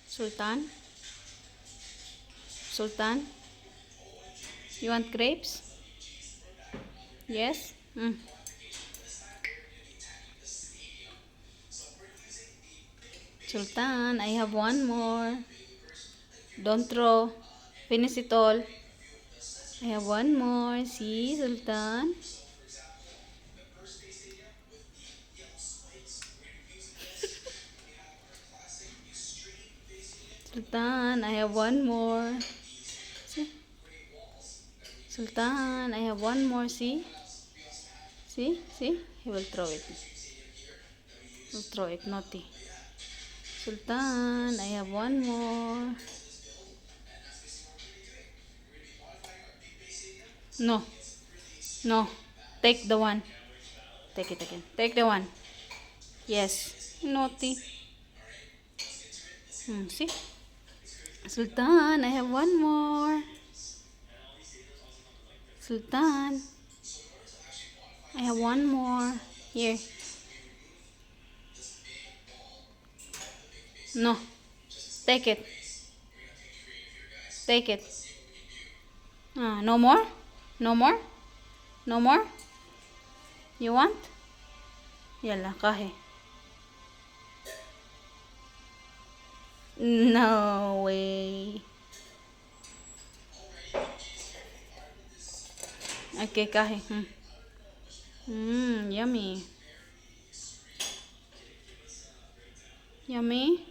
Sultan? Sultan? You want grapes? Yes? Sultan, I have one more. Don't throw. Finish it all. I have one more. See, Sultan? Sultan, I have one more. See? Sultan, I have one more. See? See? See? He will throw it. He'll throw it. Naughty. Sultan, I have one more. No. No. Take the one. Take it again. Take the one. Yes. Naughty. See? Sultan, I have one more. Sultan, I have one more. Here. No. Take it. Take it. No more? No more? No more? You want? Yalla, kahe. No way. Okay, kahe. Yummy. Yummy.